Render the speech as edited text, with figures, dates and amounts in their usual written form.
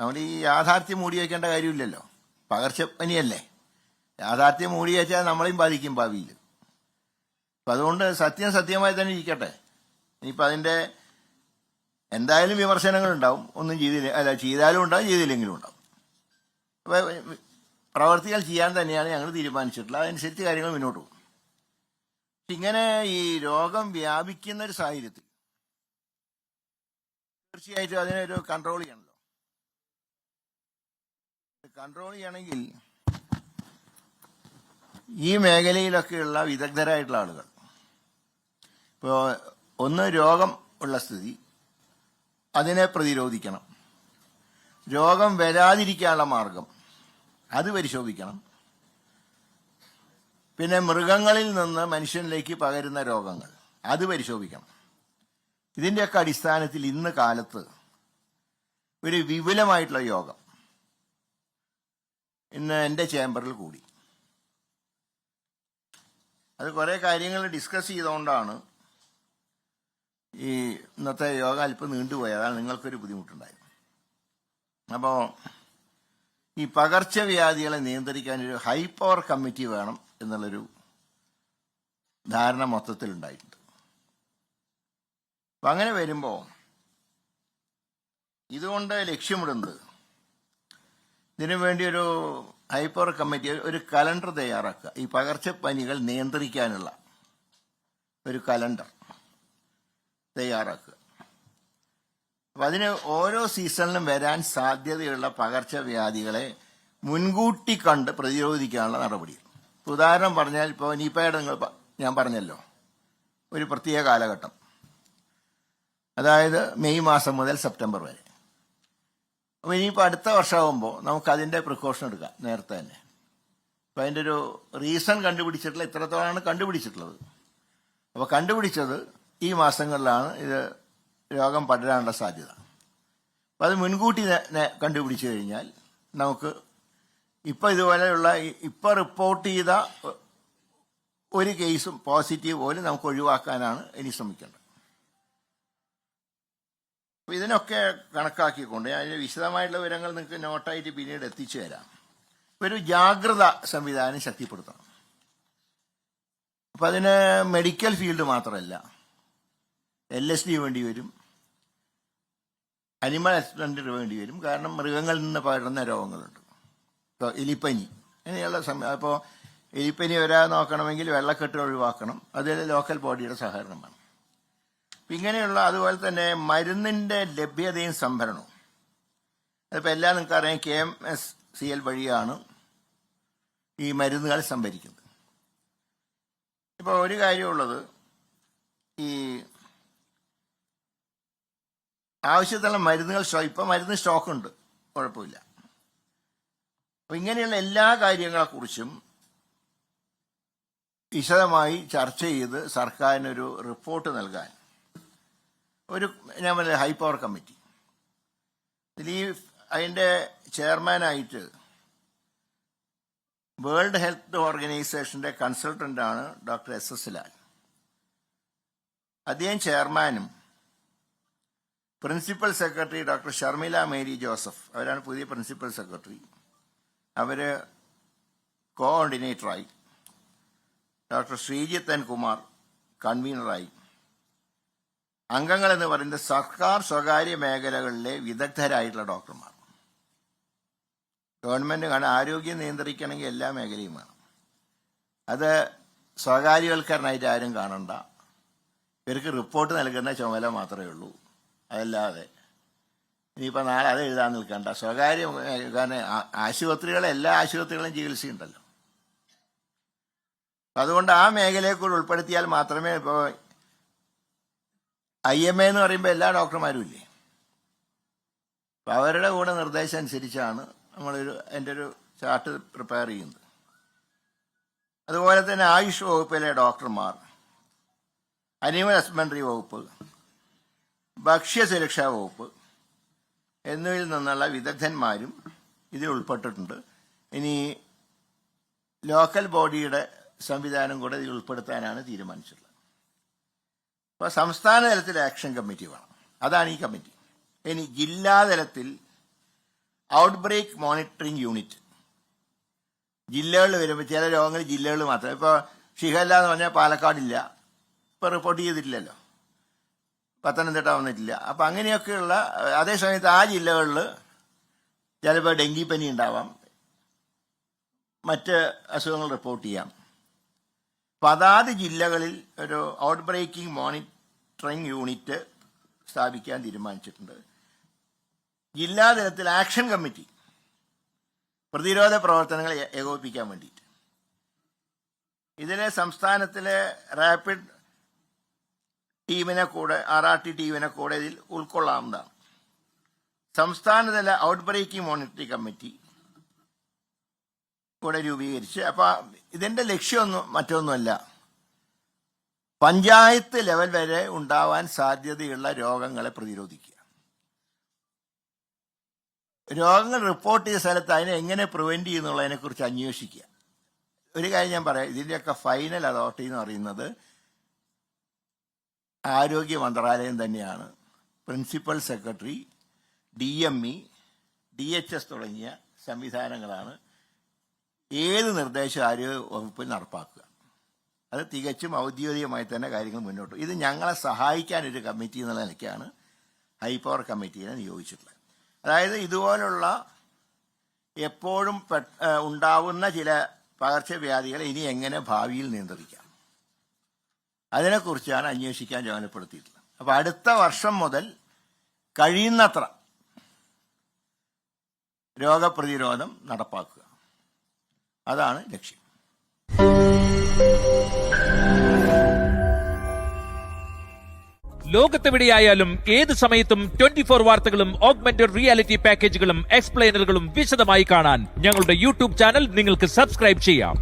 നമ്മൾ ഈ യാഥാർത്ഥ്യം മൂടി വയ്ക്കേണ്ട കാര്യമില്ലല്ലോ. പകർച്ചപ്പനിയല്ലേ, യാഥാർത്ഥ്യം മൂടി വച്ചാൽ നമ്മളെയും ബാധിക്കും ഭാവിയിൽ. അപ്പം അതുകൊണ്ട് സത്യമായി തന്നെ ഇരിക്കട്ടെ. ഇനിയിപ്പോൾ അതിൻ്റെ എന്തായാലും വിമർശനങ്ങളുണ്ടാവും. ഒന്നും ചെയ്താലും ഉണ്ടാവും, ചെയ്തില്ലെങ്കിലും ഉണ്ടാവും. അപ്പോൾ പ്രവർത്തികൾ ചെയ്യാൻ തന്നെയാണ് ഞങ്ങൾ തീരുമാനിച്ചിട്ടുള്ളത്. അതനുസരിച്ച് കാര്യങ്ങൾ മുന്നോട്ട് പോകും. ഇങ്ങനെ ഈ രോഗം വ്യാപിക്കുന്ന ഒരു സാഹചര്യത്തിൽ തീർച്ചയായിട്ടും അതിനൊരു കൺട്രോൾ ചെയ്യണമല്ലോ. കൺട്രോൾ ചെയ്യണമെങ്കിൽ ഈ മേഖലയിലൊക്കെയുള്ള വിദഗ്ധരായിട്ടുള്ള ആളുകൾ, ഇപ്പോൾ ഒന്ന് രോഗം ഉള്ള സ്ഥിതി, അതിനെ പ്രതിരോധിക്കണം. രോഗം വരാതിരിക്കാനുള്ള മാർഗം അത് പരിശോധിക്കണം. പിന്നെ മൃഗങ്ങളിൽ നിന്ന് മനുഷ്യനിലേക്ക് പകരുന്ന രോഗങ്ങൾ അത് പരിശോധിക്കണം. ഇതിൻ്റെയൊക്കെ അടിസ്ഥാനത്തിൽ ഇന്ന് കാലത്ത് ഒരു വിപുലമായിട്ടുള്ള യോഗം ഇന്ന് എൻ്റെ ചേംബറിൽ കൂടി. അത് കുറേ കാര്യങ്ങൾ ഡിസ്കസ് ചെയ്തുകൊണ്ടാണ് ഈ ഇന്നത്തെ യോഗം അല്പം നീണ്ടുപോയത്. അതാണ് നിങ്ങൾക്കൊരു ബുദ്ധിമുട്ടുണ്ടായത്. അപ്പോൾ ഈ പകർച്ചവ്യാധികളെ നിയന്ത്രിക്കാൻ ഒരു ഹൈ പവർ കമ്മിറ്റി വേണം എന്നുള്ളൊരു ധാരണ മൊത്തത്തിലുണ്ടായിട്ടുണ്ട്. അപ്പം അങ്ങനെ വരുമ്പോൾ ഇതുകൊണ്ട് ലക്ഷ്യമിടുന്നത്, ഇതിനു വേണ്ടി ഒരു ഹൈ പവർ കമ്മിറ്റി ഒരു കലണ്ടർ തയ്യാറാക്കുക. ഈ പകർച്ചപ്പനികൾ നിയന്ത്രിക്കാനുള്ള ഒരു കലണ്ടർ തയ്യാറാക്കുക. അപ്പം അതിന് ഓരോ സീസണിലും വരാൻ സാധ്യതയുള്ള പകർച്ചവ്യാധികളെ മുൻകൂട്ടി കണ്ട് പ്രതിരോധിക്കാനുള്ള നടപടികൾ. ഉദാഹരണം പറഞ്ഞാൽ, ഇപ്പോൾ നിപയുടെ ഞാൻ പറഞ്ഞല്ലോ, ഒരു പ്രത്യേക കാലഘട്ടം, അതായത് മെയ് മാസം മുതൽ സെപ്റ്റംബർ വരെ. അപ്പോൾ ഇനിയിപ്പോൾ അടുത്ത വർഷമാകുമ്പോൾ നമുക്കതിൻ്റെ പ്രിക്കോഷൻ എടുക്കാം നേരത്തെ തന്നെ. അപ്പോൾ അതിൻ്റെ ഒരു റീസൺ കണ്ടുപിടിച്ചിട്ടുള്ള ഇത്രത്തോളമാണ് കണ്ടുപിടിച്ചിട്ടുള്ളത്. അപ്പോൾ കണ്ടുപിടിച്ചത് ഈ മാസങ്ങളിലാണ് ഇത് രോഗം പടരാനുള്ള സാധ്യത. അപ്പം അത് മുൻകൂട്ടി കണ്ടുപിടിച്ചു കഴിഞ്ഞാൽ നമുക്ക് ഇപ്പോൾ ഇതുപോലെയുള്ള ഇപ്പോൾ റിപ്പോർട്ട് ചെയ്ത ഒരു കേസും പോസിറ്റീവ് പോലും നമുക്ക് ഒഴിവാക്കാനാണ് ഇനി ശ്രമിക്കേണ്ടത്. അപ്പോൾ ഇതിനൊക്കെ കണക്കാക്കിക്കൊണ്ട് അതിന് വിശദമായിട്ടുള്ള വിവരങ്ങൾ നിങ്ങൾക്ക് നോട്ടായിട്ട് പിന്നീട് എത്തിച്ചു തരാം. ഒരു ജാഗ്രത സംവിധാനം ശക്തിപ്പെടുത്തണം. അപ്പം അതിന് മെഡിക്കൽ ഫീൽഡ് മാത്രമല്ല, LSD വേണ്ടി വരും, അനിമൽ ഹസ്ബൻഡറി വേണ്ടി വരും. കാരണം മൃഗങ്ങളിൽ നിന്ന് പകരുന്ന രോഗങ്ങളുണ്ട്. ഇപ്പോൾ എലിപ്പനി അങ്ങനെയുള്ള അപ്പോൾ എലിപ്പനി വരാതെ നോക്കണമെങ്കിൽ വെള്ളക്കെട്ട് ഒഴിവാക്കണം. അതിൽ ലോക്കൽ ബോഡിയുടെ സഹകരണം വേണം. ഇങ്ങനെയുള്ള അതുപോലെ തന്നെ മരുന്നിൻ്റെ ലഭ്യതയും സംഭരണവും. അതിപ്പോൾ എല്ലാം നിങ്ങൾക്കറിയാം, KMSCL വഴിയാണ് ഈ മരുന്നുകൾ സംഭരിക്കുന്നത്. ഇപ്പോൾ ഒരു കാര്യമുള്ളത്, ഈ ആവശ്യത്തിനുള്ള മരുന്നുകൾ ഇപ്പം മരുന്ന് സ്റ്റോക്കുണ്ട്, കുഴപ്പമില്ല. അപ്പം ഇങ്ങനെയുള്ള എല്ലാ കാര്യങ്ങളെക്കുറിച്ചും വിശദമായി ചർച്ച ചെയ്ത് സർക്കാരിനൊരു റിപ്പോർട്ട് നൽകാൻ ഒരു ഞാൻ പറഞ്ഞ ഹൈ പവർ കമ്മിറ്റി. അതിൻ്റെ ചെയർമാനായിട്ട് വേൾഡ് ഹെൽത്ത് ഓർഗനൈസേഷൻ്റെ കൺസൾട്ടൻ്റാണ് ഡോക്ടർ SS ലാൽ. അദ്ദേഹം ചെയർമാനും principal secretary doctor Sharmila Mary Joseph, അവരാണ് പുതിയ പ്രിൻസിപ്പൽ സെക്രട്ടറി. അവർ കോഓർഡിനേറ്ററായി. Doctor Sreejith N. കുമാർ കൺവീനറായി. അംഗങ്ങൾ എന്ന് പറയുന്നത് സർക്കാർ സ്വകാര്യ മേഖലകളിലെ വിദഗ്ധരായിട്ടുള്ള ഡോക്ടർമാർ. ഗവൺമെൻറ് കാരണം ആരോഗ്യം നിയന്ത്രിക്കണമെങ്കിൽ എല്ലാ മേഖലയും വേണം. അത് സ്വകാര്യവൽക്കരണമായിട്ട് ആരും കാണണ്ട. ഇവർക്ക് റിപ്പോർട്ട് നൽകുന്ന ചുമതല മാത്രമേ ഉള്ളൂ. അതല്ലാതെ ഇനിയിപ്പോൾ നാളെ അത് എഴുതാൻ നിൽക്കണ്ട. സ്വകാര്യ കാരണം എല്ലാ ആശുപത്രികളും ചികിത്സയുണ്ടല്ലോ. അതുകൊണ്ട് ആ മേഖലയെക്കൂടെ ഉൾപ്പെടുത്തിയാൽ മാത്രമേ, ഇപ്പോൾ IMA എന്ന് പറയുമ്പോൾ എല്ലാ ഡോക്ടർമാരും ഇല്ലേ, അപ്പം അവരുടെ കൂടെ നിർദ്ദേശം അനുസരിച്ചാണ് എൻ്റെ ഒരു ചാർട്ട് പ്രിപ്പയർ ചെയ്യുന്നത്. അതുപോലെ തന്നെ ആയുഷ് വകുപ്പിലെ ഡോക്ടർമാർ, അനിമൽ ഹസ്ബൻഡറി വകുപ്പ്, ഭക്ഷ്യസുരക്ഷാ വകുപ്പ് എന്നിവയിൽ നിന്നുള്ള വിദഗ്ധന്മാരും ഇതിൽ ഉൾപ്പെട്ടിട്ടുണ്ട്. ഇനി ലോക്കൽ ബോഡിയുടെ സംവിധാനം കൂടെ ഇതിൽ ഉൾപ്പെടുത്താനാണ് തീരുമാനിച്ചിട്ടുള്ളത്. അപ്പോൾ സംസ്ഥാന തലത്തിൽ ആക്ഷൻ കമ്മിറ്റി വേണം, അതാണ് ഈ കമ്മിറ്റി. ഇനി ജില്ലാതലത്തിൽ ഔട്ട് ബ്രേക്ക് മോണിറ്ററിംഗ് യൂണിറ്റ്. ജില്ലകളിൽ വരുമ്പോൾ ചില രോഗങ്ങൾ ജില്ലകളിൽ മാത്രം. ഇപ്പോൾ ഷിഗല്ല എന്ന് പറഞ്ഞാൽ പാലക്കാടില്ല, ഇപ്പോൾ റിപ്പോർട്ട് ചെയ്തിട്ടില്ലല്ലോ, പത്തനംതിട്ട വന്നിട്ടില്ല. അപ്പം അങ്ങനെയൊക്കെയുള്ള, അതേസമയത്ത് ആ ജില്ലകളിൽ ചിലപ്പോൾ ഡെങ്കിപ്പനി ഉണ്ടാവാം, മറ്റ് അസുഖങ്ങൾ റിപ്പോർട്ട് ചെയ്യാം. അപ്പം അതാത് ജില്ലകളിൽ ഒരു ഔട്ട് ബ്രേക്കിംഗ് മോണിറ്ററിംഗ് യൂണിറ്റ് സ്ഥാപിക്കാൻ തീരുമാനിച്ചിട്ടുണ്ട്. ജില്ലാതലത്തിൽ ആക്ഷൻ കമ്മിറ്റി, പ്രതിരോധ പ്രവർത്തനങ്ങൾ ഏകോപിപ്പിക്കാൻ വേണ്ടിയിട്ട്. ഇതിലെ സംസ്ഥാനത്തിലെ റാപ്പിഡ് ടീമിനെ കൂടെ, RRT ടീമിനെ കൂടെ ഇതിൽ ഉൾക്കൊള്ളാവുന്നതാണ്. സംസ്ഥാനതല ഔട്ട് ബ്രേക്കിംഗ് മോണിറ്ററിംഗ് കമ്മിറ്റി കൂടെ രൂപീകരിച്ച്, അപ്പോൾ ഇതിന്റെ ലക്ഷ്യമൊന്നും മറ്റൊന്നുമല്ല, പഞ്ചായത്ത് ലെവൽ വരെ ഉണ്ടാവാൻ സാധ്യതയുള്ള രോഗങ്ങളെ പ്രതിരോധിക്കുക. രോഗങ്ങൾ റിപ്പോർട്ട് ചെയ്ത സ്ഥലത്ത് അതിനെ എങ്ങനെ പ്രിവെന്റ് ചെയ്യുന്നുള്ളതിനെ കുറിച്ച് അന്വേഷിക്കുക. ഒരു കാര്യം ഞാൻ പറയാം, ഇതിൻ്റെയൊക്കെ ഫൈനൽ അതോറിറ്റി എന്ന് പറയുന്നത് ആരോഗ്യ മന്ത്രാലയം തന്നെയാണ്. പ്രിൻസിപ്പൽ സെക്രട്ടറി, DME, DHS തുടങ്ങിയ സംവിധാനങ്ങളാണ് ഏത് നിർദ്ദേശം ആരോഗ്യ വകുപ്പിൽ നടപ്പാക്കുക. അത് തികച്ചും ഔദ്യോഗികമായി തന്നെ കാര്യങ്ങൾ മുന്നോട്ട്. ഇത് ഞങ്ങളെ സഹായിക്കാനൊരു കമ്മിറ്റി എന്നുള്ള നിലയ്ക്കാണ് ഹൈപ്പവർ കമ്മിറ്റിയെ നിയോഗിച്ചിട്ടുള്ളത്. അതായത് ഇതുപോലുള്ള എപ്പോഴും ഉണ്ടാവുന്ന ചില പകർച്ചവ്യാധികളെ ഇനി എങ്ങനെ ഭാവിയിൽ നിയന്ത്രിക്കാം, അതിനെക്കുറിച്ചാണ് അന്വേഷിക്കാൻ ചുമതലപ്പെടുത്തിയിട്ടുള്ളത്. അപ്പോൾ അടുത്ത വർഷം മുതൽ കഴിയുന്നത്ര രോഗപ്രതിരോധം നടപ്പാക്കുക, അതാണ് ലക്ഷ്യം. ലോകത്തെവിടെയായാലും ഏത് സമയത്തും 24 വാർത്തകളും ഓഗ്മെന്റഡ് റിയാലിറ്റി പാക്കേജുകളും എക്സ്പ്ലെയിനറുകളും വിശദമായി കാണാൻ ഞങ്ങളുടെ യൂട്യൂബ് ചാനൽ നിങ്ങൾക്ക് സബ്സ്ക്രൈബ് ചെയ്യാം.